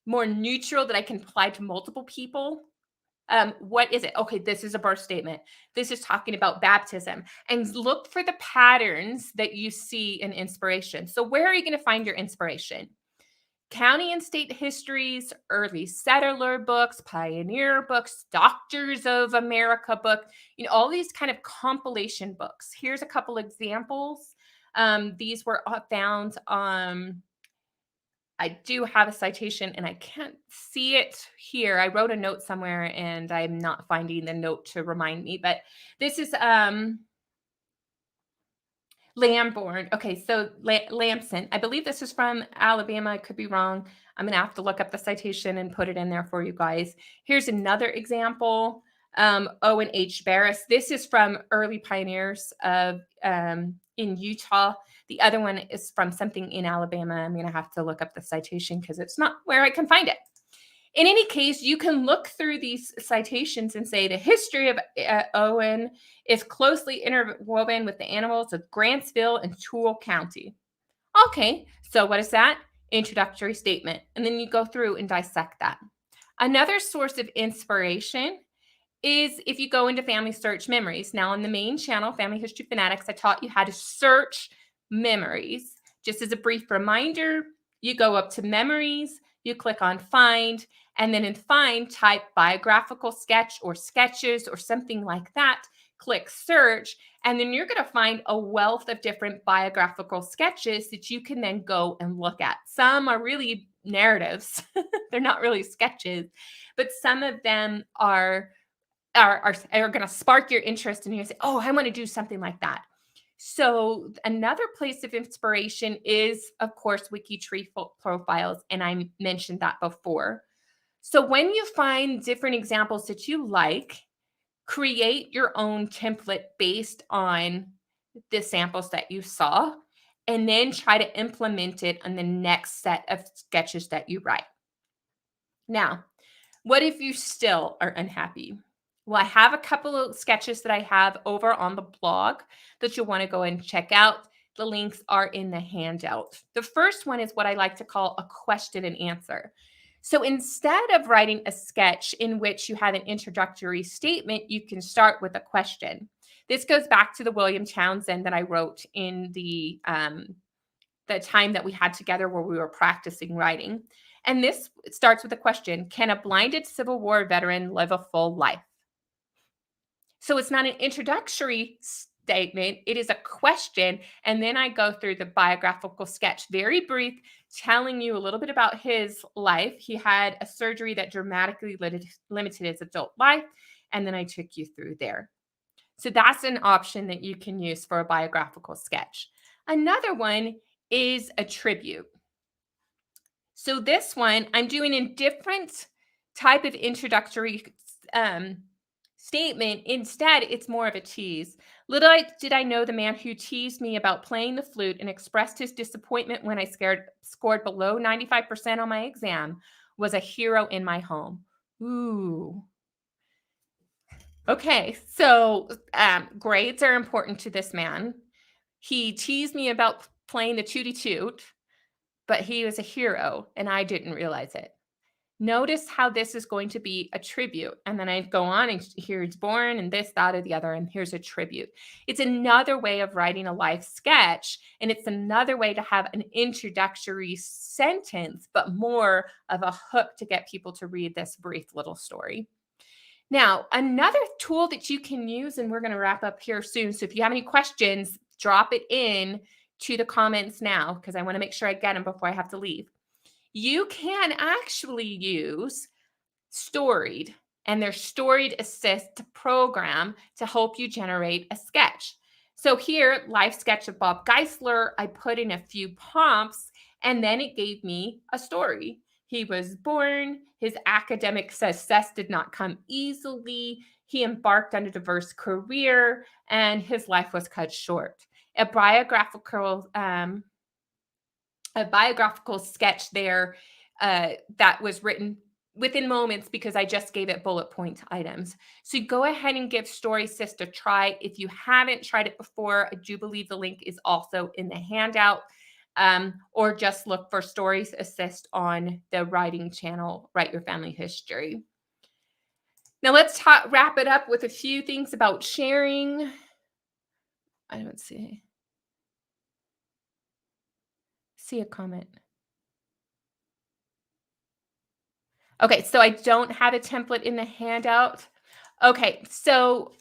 more neutral that I can apply to multiple people, what is it? Okay, this is a birth statement. This is talking about baptism. And look for the patterns that you see in inspiration. So where are you going to find your inspiration? County and state histories, early settler books, pioneer books, Doctors of America book, all these kind of compilation books. Here's a couple examples. These were found on, I do have a citation and I can't see it here. I wrote a note somewhere and I'm not finding the note to remind me, but this is Lamborn. Okay, so Lamson. I believe this is from Alabama. I could be wrong. I'm going to have to look up the citation and put it in there for you guys. Here's another example. Owen H. Barris. This is from Early Pioneers of in Utah. The other one is from something in Alabama. I'm going to have to look up the citation because it's not where I can find it. In any case, you can look through these citations and say the history of Owen is closely interwoven with the animals of Grantsville and Toole County. Okay, so what is that? Introductory statement. And then you go through and dissect that. Another source of inspiration is if you go into Family Search Memories. Now, on the main channel, Family History Fanatics, I taught you how to search memories. Just as a brief reminder, you go up to Memories, you click on Find, and then in Find, type biographical sketch or sketches or something like that. Click Search, and then you're going to find a wealth of different biographical sketches that you can then go and look at. Some are really narratives. They're not really sketches, but some of them are going to spark your interest and you say, oh, I want to do something like that. So another place of inspiration is, of course, WikiTree profiles, and I mentioned that before. So when you find different examples that you like, create your own template based on the samples that you saw, and then try to implement it on the next set of sketches that you write. Now, what if you still are unhappy? Well, I have a couple of sketches that I have over on the blog that you'll want to go and check out. The links are in the handout. The first one is what I like to call a question and answer. So instead of writing a sketch in which you have an introductory statement, you can start with a question. This goes back to the William Townsend that I wrote in the time that we had together where we were practicing writing. And this starts with a question: can a blinded Civil War veteran live a full life? So it's not an introductory statement, it is a question. And then I go through the biographical sketch, very brief, telling you a little bit about his life. He had a surgery that dramatically limited his adult life. And then I took you through there. So that's an option that you can use for a biographical sketch. Another one is a tribute. So this one, I'm doing a different type of introductory statement. Instead, it's more of a tease. Little did I know the man who teased me about playing the flute and expressed his disappointment when I scored below 95% on my exam was a hero in my home. Ooh. Okay, so grades are important to this man. He teased me about playing the tootie toot, but he was a hero and I didn't realize it. Notice how this is going to be a tribute. And then I go on and here he's born and this, that, or the other, and here's a tribute. It's another way of writing a life sketch. And it's another way to have an introductory sentence, but more of a hook to get people to read this brief little story. Now, another tool that you can use, and we're going to wrap up here soon. So if you have any questions, drop it in to the comments now, because I want to make sure I get them before I have to leave. You can actually use Storied and their Storied Assist program to help you generate a sketch. So here, life sketch of Bob Geisler, I put in a few prompts and then it gave me a story. He was born, his academic success did not come easily. He embarked on a diverse career and his life was cut short. A biographical sketch there that was written within moments because I just gave it bullet point items. So go ahead and give Story Assist a try. If you haven't tried it before, I do believe the link is also in the handout, or just look for Stories Assist on the writing channel, Write Your Family History. Now let's wrap it up with a few things about sharing. I don't see a comment. Okay, so I don't have a template in the handout. Okay, so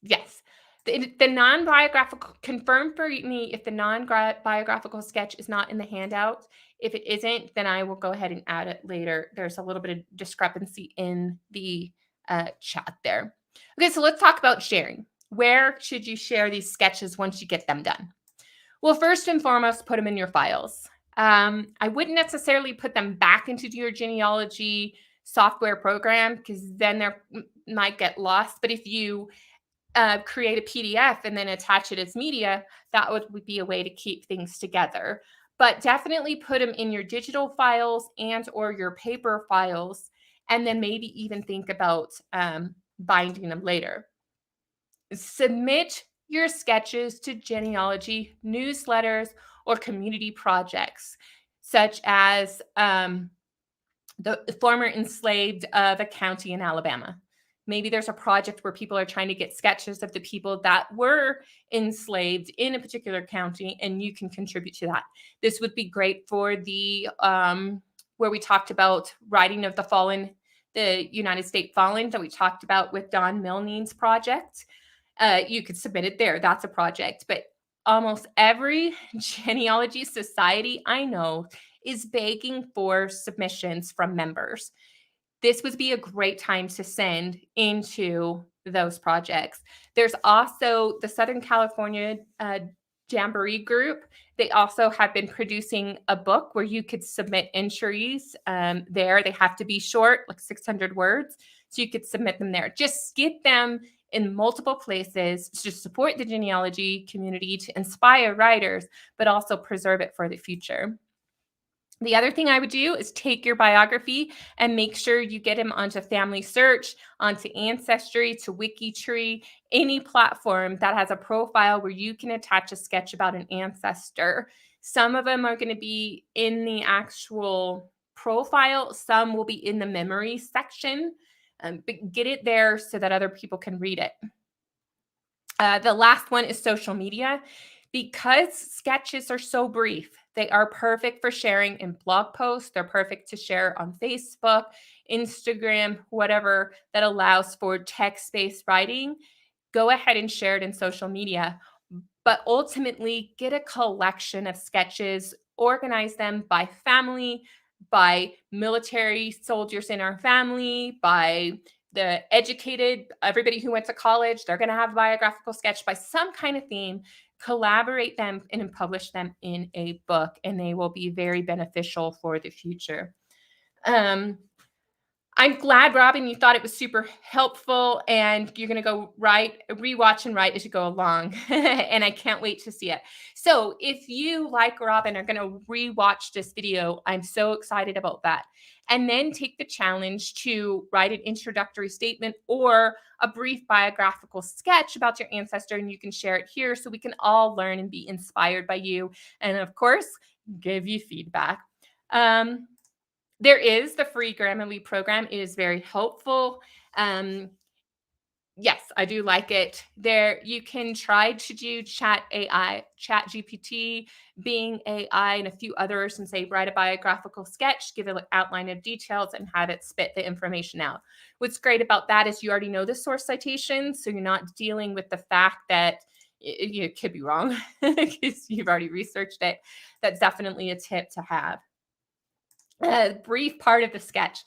yes, the non-biographical, confirm for me if the non-biographical sketch is not in the handout. If it isn't, then I will go ahead and add it later. There's a little bit of discrepancy in the chat there. Okay, so let's talk about sharing. Where should you share these sketches once you get them done? Well, first and foremost, put them in your files. I wouldn't necessarily put them back into your genealogy software program because then might get lost. But if you create a PDF and then attach it as media, that would be a way to keep things together. But definitely put them in your digital files and or your paper files, and then maybe even think about binding them later. Submit your sketches to genealogy newsletters or community projects, such as the former enslaved of a county in Alabama. Maybe there's a project where people are trying to get sketches of the people that were enslaved in a particular county, and you can contribute to that. This would be great for the where we talked about writing of the fallen, the United States fallen that we talked about with Don Milne's project. You could submit it there. That's a project. But almost every genealogy society I know is begging for submissions from members. This would be a great time to send into those projects. There's also the Southern California Jamboree group. They also have been producing a book where you could submit entries there. They have to be short, like 600 words. So you could submit them there. Just get them in multiple places to support the genealogy community, to inspire writers, but also preserve it for the future. The other thing I would do is take your biography and make sure you get them onto Family Search, onto Ancestry, to WikiTree, any platform that has a profile where you can attach a sketch about an ancestor. Some of them are going to be in the actual profile. Some will be in the memory section. But get it there so that other people can read it. The last one is social media. Because sketches are so brief, they are perfect for sharing in blog posts. They're perfect to share on Facebook, Instagram, whatever that allows for text-based writing. Go ahead and share it in social media. But ultimately, get a collection of sketches, organize them by family, by military soldiers in our family, by the educated, everybody who went to college, they're going to have a biographical sketch by some kind of theme. Collaborate them and publish them in a book, and they will be very beneficial for the future. I'm glad, Robin, you thought it was super helpful, and you're going to go rewatch and write as you go along. And I can't wait to see it. So if you, like Robin, are going to rewatch this video, I'm so excited about that. And then take the challenge to write an introductory statement or a brief biographical sketch about your ancestor, and you can share it here so we can all learn and be inspired by you. And of course, give you feedback. There is the free Grammarly program. It is very helpful. Yes, I do like it. There, you can try to do Chat GPT, Bing AI, and a few others, and say, write a biographical sketch, give an outline of details, and have it spit the information out. What's great about that is you already know the source citation, so you're not dealing with the fact that it could be wrong because you've already researched it. That's definitely a tip to have. A brief part of the sketch.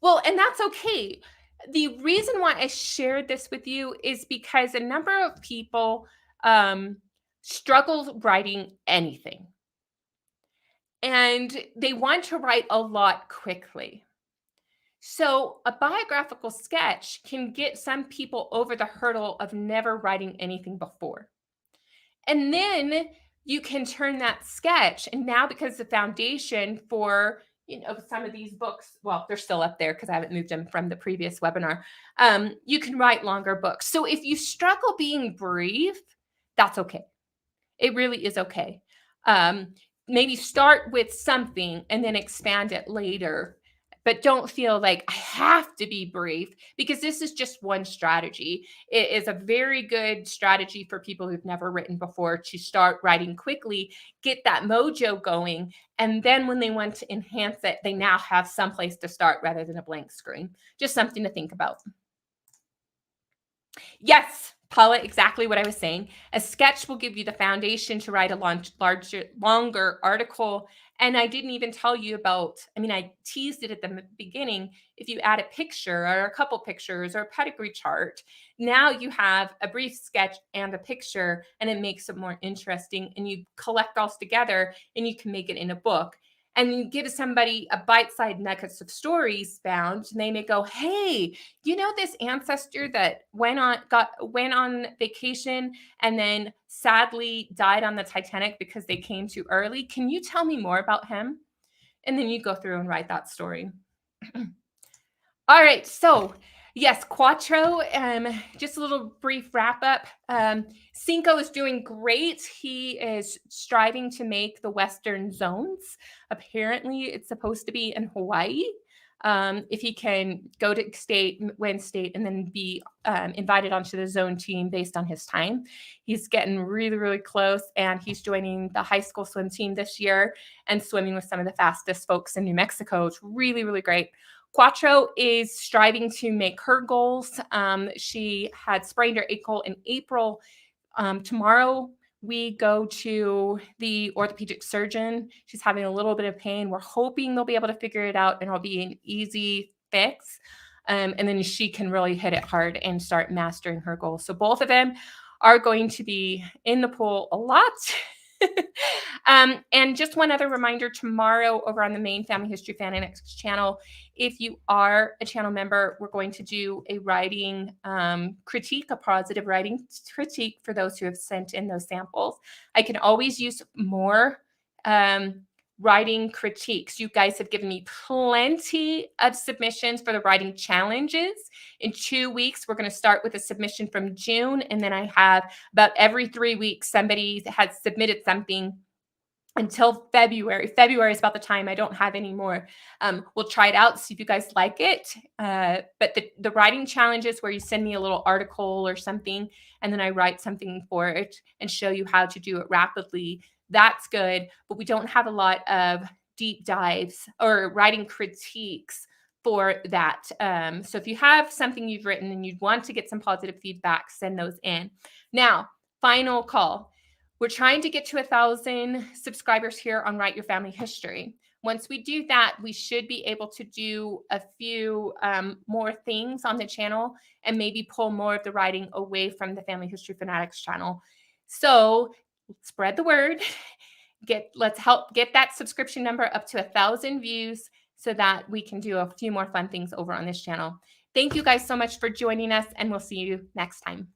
Well, and that's okay. The reason why I shared this with you is because a number of people struggle writing anything. And they want to write a lot quickly. So a biographical sketch can get some people over the hurdle of never writing anything before. And then you can turn that sketch, and now because the foundation for some of these books, well, they're still up there because I haven't moved them from the previous webinar. You can write longer books. So if you struggle being brief, that's okay. It really is okay. Maybe start with something and then expand it later. But don't feel like I have to be brief, because this is just one strategy. It is a very good strategy for people who've never written before to start writing quickly, get that mojo going, and then when they want to enhance it, they now have some place to start rather than a blank screen. Just something to think about. Yes, Paula, exactly what I was saying. A sketch will give you the foundation to write a longer article. And I didn't even tell you about, I teased it at the beginning. If you add a picture or a couple pictures or a pedigree chart, now you have a brief sketch and a picture, and it makes it more interesting, and you collect all together and you can make it in a book. and you give somebody a bite-sized nuggets of stories found, and they may go, "Hey, you know this ancestor that went on vacation and then sadly died on the Titanic because they came too early? Can you tell me more about him?" And then you go through and write that story. All right, so yes, Quattro. Just a little brief wrap up. Cinco is doing great. He is striving to make the Western zones. Apparently, it's supposed to be in Hawaii. If he can go to state, win state, and then be invited onto the zone team based on his time, he's getting really, really close. And he's joining the high school swim team this year and swimming with some of the fastest folks in New Mexico. It's really, really great. Quattro is striving to make her goals. She had sprained her ankle in April. Tomorrow, we go to the orthopedic surgeon. She's having a little bit of pain. We're hoping they'll be able to figure it out and it'll be an easy fix. And then she can really hit it hard and start mastering her goals. So both of them are going to be in the pool a lot. And just one other reminder, tomorrow over on the main Family History Fanatics channel, if you are a channel member, we're going to do a writing critique, a positive writing critique for those who have sent in those samples. I can always use more writing critiques. You guys have given me plenty of submissions for the writing challenges. In 2 weeks, we're going to start with a submission from June, and then I have about every 3 weeks somebody has submitted something until February. February is about the time I don't have any more. We'll try it out, see if you guys like it. But the writing challenges where you send me a little article or something, and then I write something for it and show you how to do it rapidly. That's good, but we don't have a lot of deep dives or writing critiques for that. So if you have something you've written and you'd want to get some positive feedback, send those in. Now, final call. We're trying to get to 1,000 subscribers here on Write Your Family History. Once we do that, we should be able to do a few more things on the channel and maybe pull more of the writing away from the Family History Fanatics channel. So spread the word. Let's help get that subscription number up to 1,000 views so that we can do a few more fun things over on this channel. Thank you guys so much for joining us, and we'll see you next time.